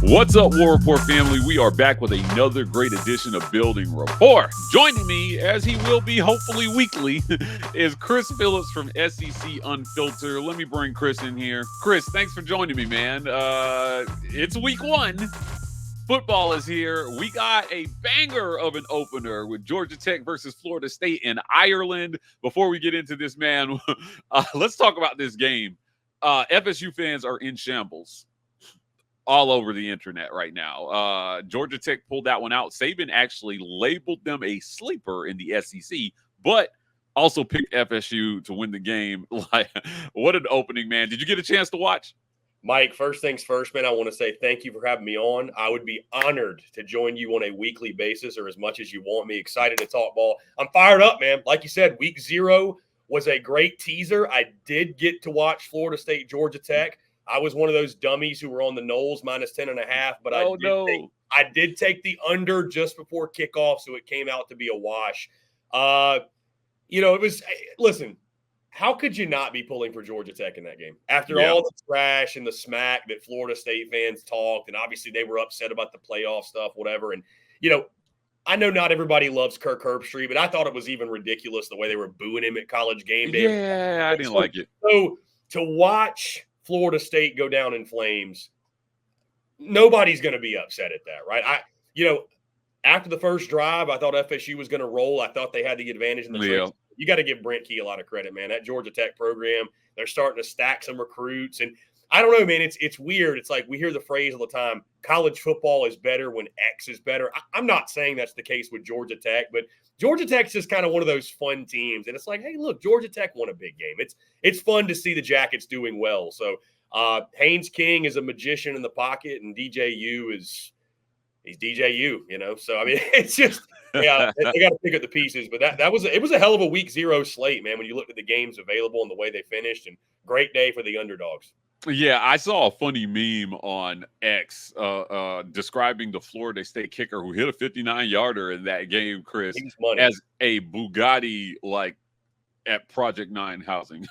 What's up, War Report family? We are back with another great edition of Building Rapport. Joining me, as he will be hopefully weekly, is Chris Phillips from SEC Unfiltered. Let me bring Chris in here. Chris, thanks for joining me, man. It's week one. Football is here. We got a banger of an opener with Georgia Tech versus Florida State in Ireland. Before we get into this, man, let's talk about this game. FSU fans are in shambles all over the internet right now. Georgia Tech pulled that one out. Saban actually labeled them a sleeper in the SEC, but also picked FSU to win the game. Like, what an opening, man. Did you get a chance to watch? Mike, first things first, man, I want to say thank you for having me on. I would be honored to join you on a weekly basis or as much as you want me. Excited to talk ball. I'm fired up, man. Like you said, week 0 was a great teaser. I did get to watch Florida State, Georgia Tech. I was one of those dummies who were on the Knowles minus 10.5, but I did take the under just before kickoff, so it came out to be a wash. It was – listen – how could you not be pulling for Georgia Tech in that game? After all the trash and the smack that Florida State fans talked, and obviously they were upset about the playoff stuff, whatever. And, I know not everybody loves Kirk Herbstreit, but I thought it was even ridiculous the way they were booing him at College Game Day. Yeah, I didn't like it. So to watch Florida State go down in flames, nobody's going to be upset at that, right? After the first drive, I thought FSU was going to roll. I thought they had the advantage in the trenches. You got to give Brent Key a lot of credit, man. That Georgia Tech program, they're starting to stack some recruits. And I don't know, man, it's weird. It's like we hear the phrase all the time, college football is better when X is better. I'm not saying that's the case with Georgia Tech, but Georgia Tech's just kind of one of those fun teams. And it's like, hey, look, Georgia Tech won a big game. It's fun to see the Jackets doing well. So Haynes King is a magician in the pocket, and DJU he's DJU, So, I mean, it's just – yeah, they got to pick up the pieces, but it was a hell of a week 0 slate, man, when you looked at the games available and the way they finished, and great day for the underdogs. Yeah, I saw a funny meme on X describing the Florida State kicker who hit a 59-yarder in that game, Chris, as a Bugatti, like, at Project 9 housing.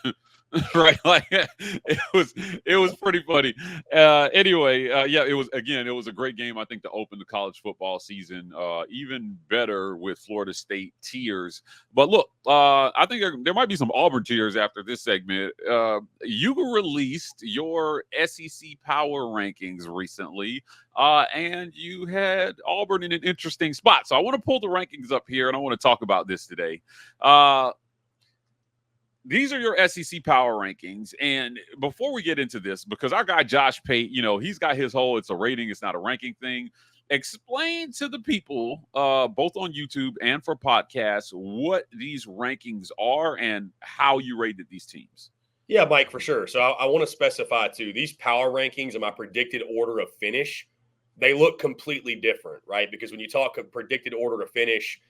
Right, like it was pretty funny. Anyway, it was a great game. I think to open the college football season, even better with Florida State tears. But look, I think there might be some Auburn tears after this segment. You released your SEC power rankings recently, and you had Auburn in an interesting spot. So I want to pull the rankings up here, and I want to talk about this today. These are your SEC power rankings. And before we get into this, because our guy Josh Pate, he's got his whole it's a rating, it's not a ranking thing. Explain to the people, both on YouTube and for podcasts, what these rankings are and how you rated these teams. Yeah, Mike, for sure. So I want to specify, too, these power rankings and my predicted order of finish, they look completely different, right? Because when you talk predicted order of finish,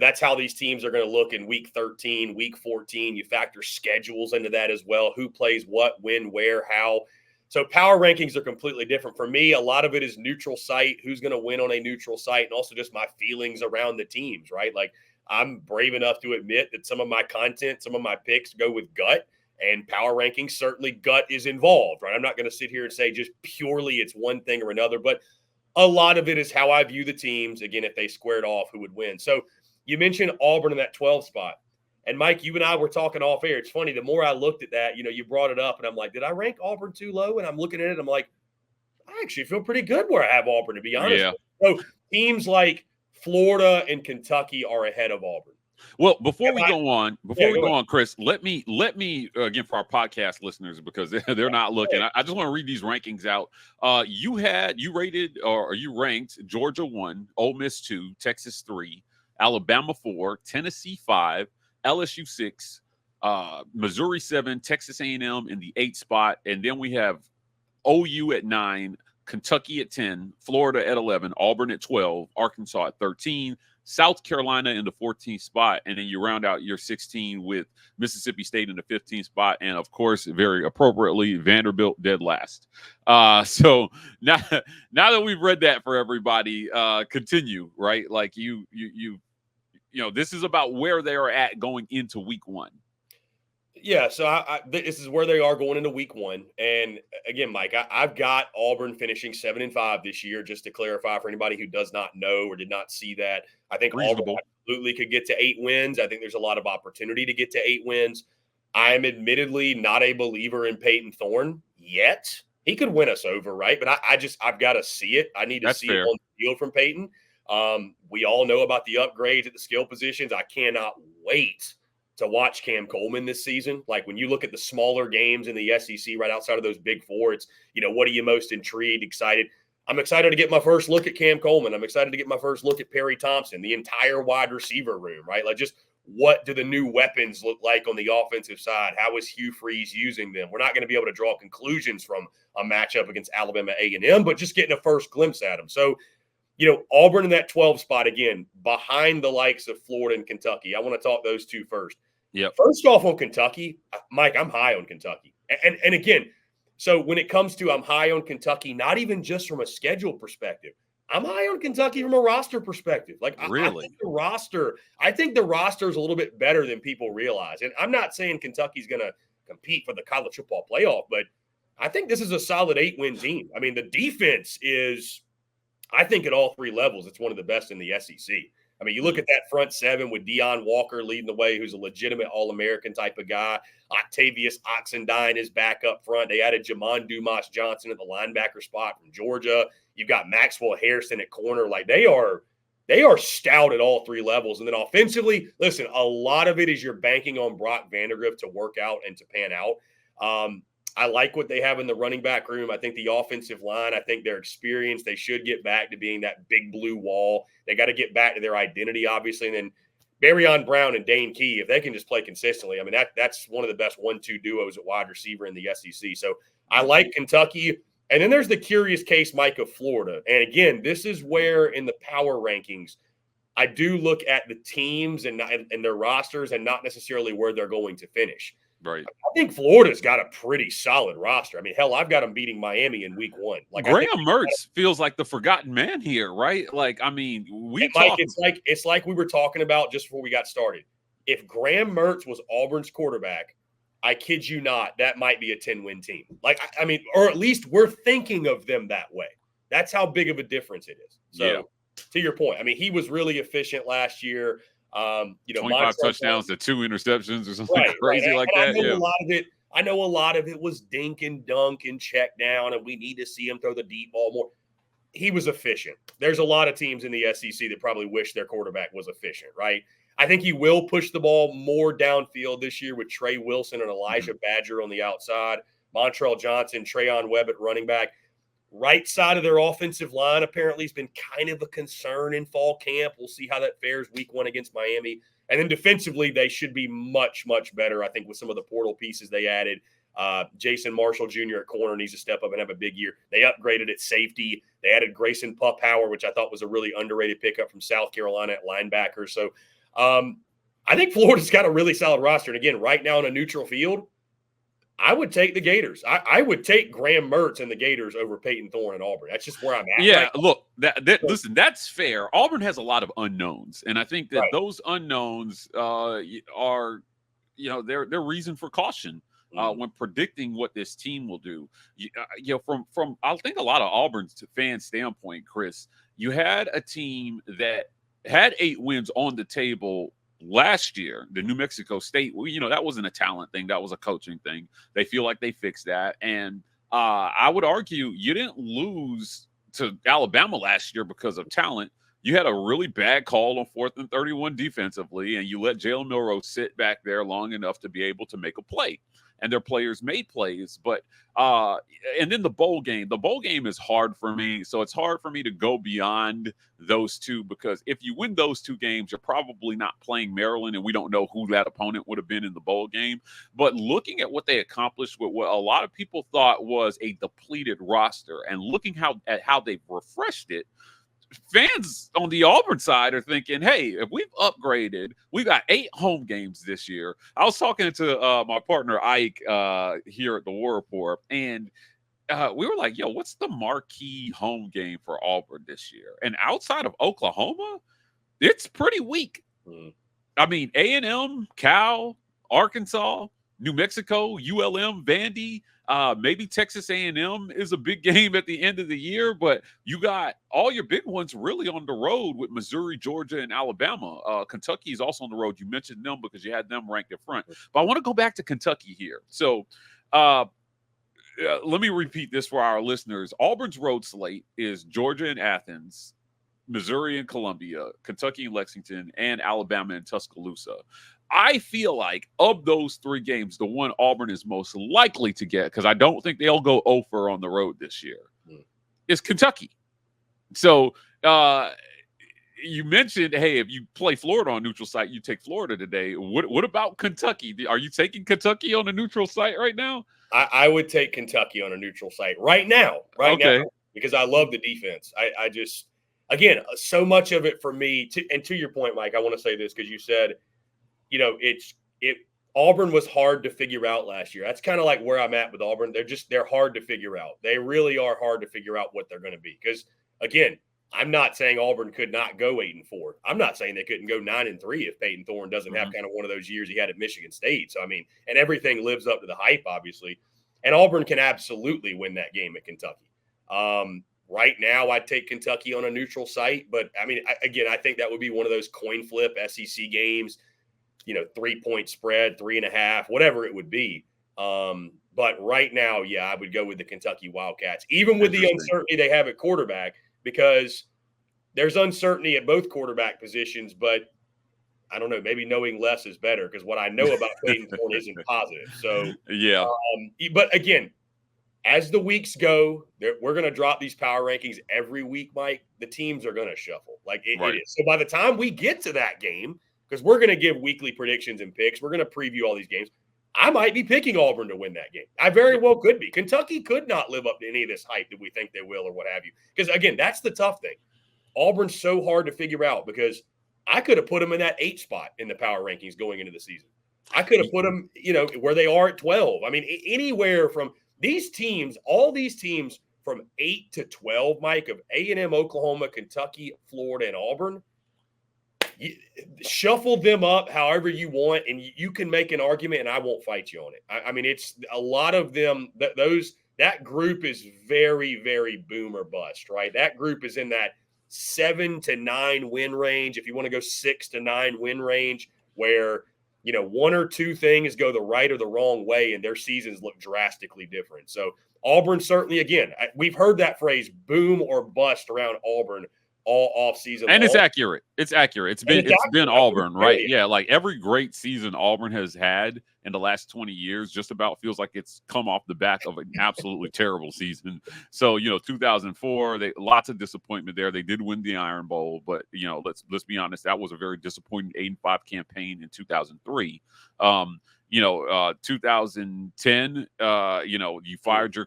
that's how these teams are going to look in week 13, week 14. You factor schedules into that as well. Who plays what, when, where, how. So power rankings are completely different. For me, a lot of it is neutral site, who's going to win on a neutral site, and also just my feelings around the teams, right? Like, I'm brave enough to admit that some of my content, some of my picks go with gut, and power rankings, certainly gut is involved, right? I'm not going to sit here and say just purely it's one thing or another, but a lot of it is how I view the teams. Again, if they squared off, who would win. So you mentioned Auburn in that 12 spot. And, Mike, you and I were talking off air. It's funny. The more I looked at that, you brought it up, and I'm like, did I rank Auburn too low? And I'm looking at it. I'm like, I actually feel pretty good where I have Auburn, to be honest. Yeah. So teams like Florida and Kentucky are ahead of Auburn. Well, before we go on, Chris, let me again for our podcast listeners, because they're not looking. I just want to read these rankings out. You ranked Georgia 1, Ole Miss 2, Texas 3, Alabama 4, Tennessee 5, LSU 6, Missouri 7, Texas A&M in the 8th spot, and then we have OU at 9, Kentucky at 10, Florida at 11, Auburn at 12, Arkansas at 13, South Carolina in the 14th spot, and then you round out your 16 with Mississippi State in the 15th spot, and of course, very appropriately, Vanderbilt dead last. So now that we've read that for everybody, continue, right? Like you this is about where they are at going into week 1. Yeah, so this is where they are going into week one. And again, Mike, I've got Auburn finishing 7-5 this year, just to clarify for anybody who does not know or did not see that. I think Auburn Reasonable. absolutely could get to 8 wins. I think there's a lot of opportunity to get to 8 wins. I am admittedly not a believer in Peyton Thorne yet. He could win us over, right? But I've got to see it. I need to That's see it fair. on the field from Peyton. We all know about the upgrades at the skill positions. I cannot wait to watch Cam Coleman this season. Like when you look at the smaller games in the SEC right outside of those big four, it's, what are you most intrigued, excited? I'm excited to get my first look at Cam Coleman. I'm excited to get my first look at Perry Thompson, the entire wide receiver room, right? Like just what do the new weapons look like on the offensive side? How is Hugh Freeze using them? We're not going to be able to draw conclusions from a matchup against Alabama A&M, but just getting a first glimpse at them. So, Auburn in that 12 spot, again, behind the likes of Florida and Kentucky. I want to talk those two first. Yep. First off on Kentucky, Mike, I'm high on Kentucky. And again, so when it comes to I'm high on Kentucky, not even just from a schedule perspective, I'm high on Kentucky from a roster perspective. Like Really? I think the roster is a little bit better than people realize. And I'm not saying Kentucky's going to compete for the college football playoff, but I think this is a solid 8-win team. I mean, the defense is, I think at all three levels, it's one of the best in the SEC. I mean, you look at that front seven with Deion Walker leading the way, who's a legitimate All-American type of guy. Octavius Oxendine is back up front. They added Jamon Dumas Johnson at the linebacker spot from Georgia. You've got Maxwell Harrison at corner. Like they are stout at all three levels. And then offensively, listen, a lot of it is you're banking on Brock Vandagriff to work out and to pan out. I like what they have in the running back room. I think the offensive line, I think their experience, they should get back to being that big blue wall. They got to get back to their identity, obviously. And then Barryon Brown and Dane Key, if they can just play consistently, I mean, that's one of the best 1-2 duos at wide receiver in the SEC. So I like Kentucky. And then there's the curious case, Mike, of Florida. And again, this is where in the power rankings, I do look at the teams and their rosters and not necessarily where they're going to finish. Right. I think Florida's got a pretty solid roster. I mean, hell, I've got them beating Miami in week one. Like Graham Mertz feels like the forgotten man here, right? Like, I mean, Mike, it's like we were talking about just before we got started. If Graham Mertz was Auburn's quarterback, I kid you not, that might be a 10-win team. Like, I mean, or at least we're thinking of them that way. That's how big of a difference it is. So, to your point, I mean, he was really efficient last year. 25 touchdowns to 2 interceptions or something crazy like that. I know a lot of it was dink and dunk and check down, and we need to see him throw the deep ball more. He was efficient. There's a lot of teams in the SEC that probably wish their quarterback was efficient, right? I think he will push the ball more downfield this year with Trey Wilson and Elijah Badger on the outside, Montrell Johnson, Trayon Webb at running back. Right side of their offensive line apparently has been kind of a concern in fall camp. We'll see how that fares week one against Miami. And then defensively, they should be much, much better, I think, with some of the portal pieces they added. Jason Marshall Jr. at corner needs to step up and have a big year. They upgraded at safety. They added Grayson Pup-Howard, which I thought was a really underrated pickup from South Carolina at linebacker. So I think Florida's got a really solid roster. And again, right now on a neutral field, I would take the Gators. I would take Graham Mertz and the Gators over Peyton Thorne and Auburn. That's just where I'm at. Yeah, look, listen, that's fair. Auburn has a lot of unknowns, and I think that those unknowns are, they're reason for caution when predicting what this team will do. From I think a lot of Auburn's fan standpoint, Chris, you had a team that had 8 wins on the table last year, the New Mexico State, that wasn't a talent thing. That was a coaching thing. They feel like they fixed that. And I would argue you didn't lose to Alabama last year because of talent. You had a really bad call on 4th and 31 defensively, and you let Jalen Milroe sit back there long enough to be able to make a play. And their players made plays. But and then the bowl game is hard for me. So it's hard for me to go beyond those two, because if you win those 2 games, you're probably not playing Maryland, and we don't know who that opponent would have been in the bowl game. But looking at what they accomplished with what a lot of people thought was a depleted roster, and looking at how they've refreshed it, fans on the Auburn side are thinking, hey, if we've upgraded, we got 8 home games this year. I was talking to my partner Ike here at the War Report, and we were like, yo, what's the marquee home game for Auburn this year? And outside of Oklahoma, it's pretty weak. I mean, A&M, Cal, Arkansas, New Mexico, ULM, Vandy, maybe Texas A&M is a big game at the end of the year, but you got all your big ones really on the road with Missouri, Georgia, and Alabama. Kentucky is also on the road. You mentioned them because you had them ranked in front. But I want to go back to Kentucky here. So let me repeat this for our listeners. Auburn's road slate is Georgia and Athens, Missouri and Columbia, Kentucky and Lexington, and Alabama and Tuscaloosa. I feel like of those 3 games, the one Auburn is most likely to get, because I don't think they'll go over on the road this year, is Kentucky. So you mentioned, hey, if you play Florida on neutral site, you take Florida today. What about Kentucky? Are you taking Kentucky on a neutral site right now? I would take Kentucky on a neutral site right now, now, because I love the defense. I just, again, so much of it for me, and to your point, Mike, I want to say this because you said, Auburn was hard to figure out last year. That's kind of like where I'm at with Auburn. They're hard to figure out. They really are hard to figure out what they're going to be. Because again, I'm not saying Auburn could not go 8-4. I'm not saying they couldn't go 9-3 if Peyton Thorne doesn't have kind of one of those years he had at Michigan State. So, I mean, and everything lives up to the hype, obviously. And Auburn can absolutely win that game at Kentucky. Right now, I'd take Kentucky on a neutral site. But, I mean, I think that would be one of those coin flip SEC games, 3-point spread, 3.5, whatever it would be. But right now, yeah, I would go with the Kentucky Wildcats, even with the uncertainty they have at quarterback, because there's uncertainty at both quarterback positions. But I don't know, maybe knowing less is better, because what I know about Peyton Thorne isn't positive. So, yeah. But again, as the weeks go, we're going to drop these power rankings every week, Mike. The teams are going to shuffle. Like it is. So by the time we get to that game, because we're going to give weekly predictions and picks, we're going to preview all these games, I might be picking Auburn to win that game. I very well could be. Kentucky could not live up to any of this hype that we think they will or what have you. Because, again, that's the tough thing. Auburn's so hard to figure out, because I could have put them in that 8 spot in the power rankings going into the season. I could have put them, where they are at 12. I mean, anywhere from these teams, all these teams from 8 to 12, Mike, of A&M, Oklahoma, Kentucky, Florida, and Auburn, shuffle them up however you want, and you can make an argument, and I won't fight you on it. I mean, it's a lot of them. That group is very, very boom or bust, right? That group is in that 7 to 9 win range. If you want to go 6 to 9 win range, where 1 or 2 things go the right or the wrong way, and their seasons look drastically different. So Auburn certainly, again, we've heard that phrase "boom or bust" around Auburn all off season, and it's accurate. It's accurate. It's been Auburn, right? Yeah, like every great season Auburn has had in the last 20 years just about feels like it's come off the back of an absolutely terrible season. So 2004, lots of disappointment there. They did win the Iron Bowl, but let's be honest, that was a very disappointing 8-5 campaign in 2003. 2010, you fired your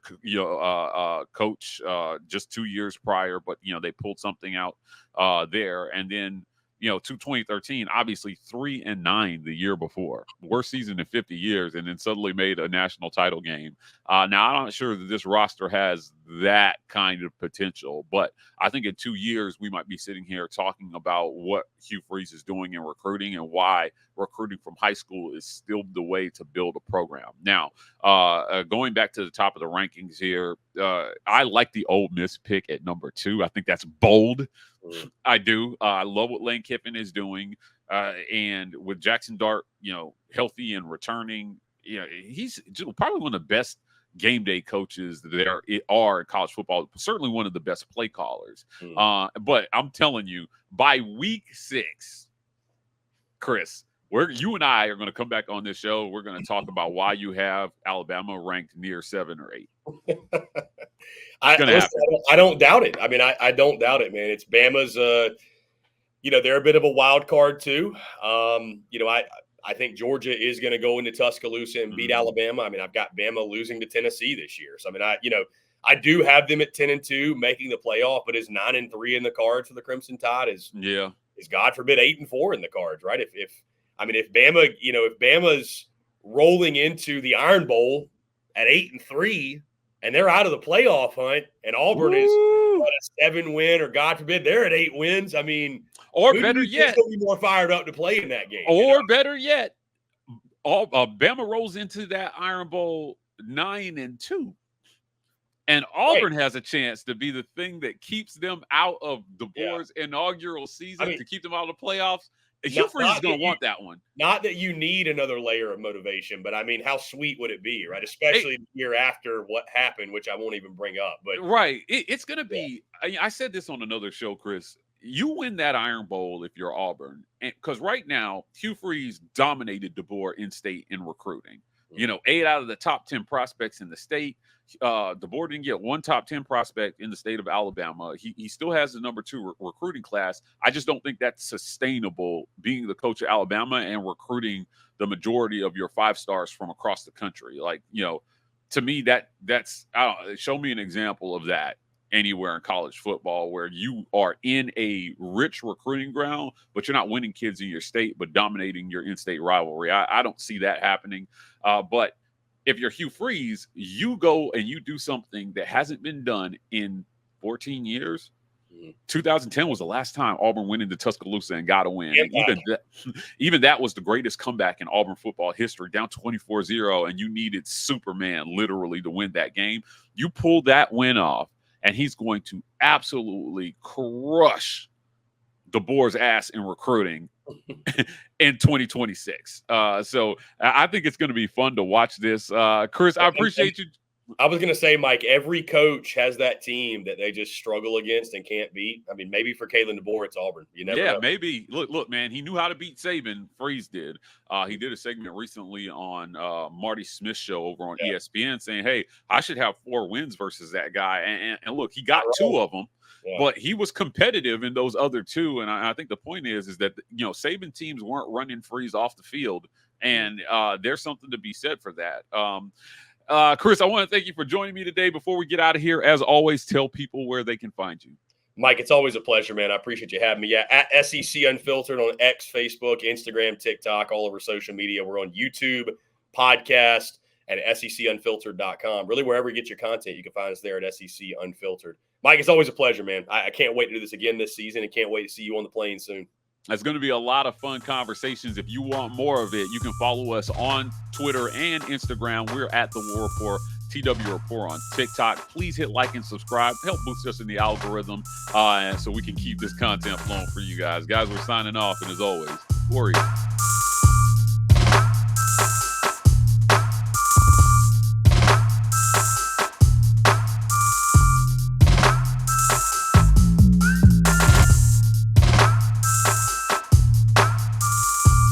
coach just 2 years prior, but they pulled something out there. And then to 2013, obviously 3-9 the year before, worst season in 50 years, and then suddenly made a national title game. Now I'm not sure that this roster has that kind of potential, but I think in 2 years we might be sitting here talking about what Hugh Freeze is doing in recruiting and why recruiting from high school is still the way to build a program. Now, going back to the top of the rankings here, I like the Ole Miss pick at number 2. I think that's bold. I do. I love what Lane Kiffin is doing. And with Jackson Dart, healthy and returning, he's probably one of the best game day coaches that there are in college football. Certainly one of the best play callers. But I'm telling you, by week 6, Chris, you and I are going to come back on this show. We're going to talk about why you have Alabama ranked near 7 or 8. I don't doubt it. I mean, I don't doubt it, man. It's Bama's, they're a bit of a wild card too. I think Georgia is going to go into Tuscaloosa and beat Alabama. I mean, I've got Bama losing to Tennessee this year. So, I mean, I do have them at 10-2 making the playoff, but is 9-3 in the cards for the Crimson Tide? Is God forbid 8-4 in the cards, right? If Bama, if Bama's rolling into the Iron Bowl at 8-3 and they're out of the playoff hunt, and Auburn is a 7 win, or God forbid they're at 8 wins. I mean, or better yet, they'll be more fired up to play in that game. Or better yet, Bama rolls into that Iron Bowl 9-2. And Auburn has a chance to be the thing that keeps them out of DeBoer's inaugural season, to keep them out of the playoffs. Hugh Freeze is going to want that one. Not that you need another layer of motivation, but I mean, how sweet would it be, right? Especially the year after what happened, which I won't even bring up. But right, it's going to be. I said this on another show, Chris. You win that Iron Bowl if you're Auburn, because right now Hugh Freeze dominated DeBoer in state in recruiting. 8 out of the top 10 prospects in the state. DeBoer didn't get one top 10 prospect in the state of Alabama. He still has the number 2 recruiting class. I just don't think that's sustainable, being the coach of Alabama and recruiting the majority of your 5 stars from across the country. Like, to me, that's show me an example of that anywhere in college football where you are in a rich recruiting ground, but you're not winning kids in your state, but dominating your in-state rivalry. I don't see that happening. But if you're Hugh Freeze, you go and you do something that hasn't been done in 14 years. 2010 was the last time Auburn went into Tuscaloosa and got a win. Even that was the greatest comeback in Auburn football history, down 24-0, and you needed Superman literally to win that game. You pulled that win off, and he's going to absolutely crush DeBoer's ass in recruiting in 2026. So I think it's going to be fun to watch this. Chris, I appreciate you. I was going to say, Mike, every coach has that team that they just struggle against and can't beat. I mean, maybe for Kalen DeBoer, it's Auburn. You never know. Maybe. Look, man, he knew how to beat Saban. Freeze did. He did a segment recently on Marty Smith's show over on ESPN saying, hey, I should have 4 wins versus that guy. And look, he got 2 of them. Yeah. But he was competitive in those other 2, and I think the point is that Saban teams weren't running Freeze off the field, and there's something to be said for that. Chris, I want to thank you for joining me today. Before we get out of here, as always, tell people where they can find you. Mike, it's always a pleasure, man. I appreciate you having me. Yeah, at SEC Unfiltered on X, Facebook, Instagram, TikTok, all over social media. We're on YouTube, podcast, and at SECUnfiltered.com. Really, wherever you get your content, you can find us there at SEC Unfiltered. Mike, it's always a pleasure, man. I can't wait to do this again this season, and can't wait to see you on the plane soon. It's going to be a lot of fun conversations. If you want more of it, you can follow us on Twitter and Instagram. We're at The War Report, TW Report on TikTok. Please hit like and subscribe. Help boost us in the algorithm so we can keep this content flowing for you guys. Guys, we're signing off, and as always, Warriors.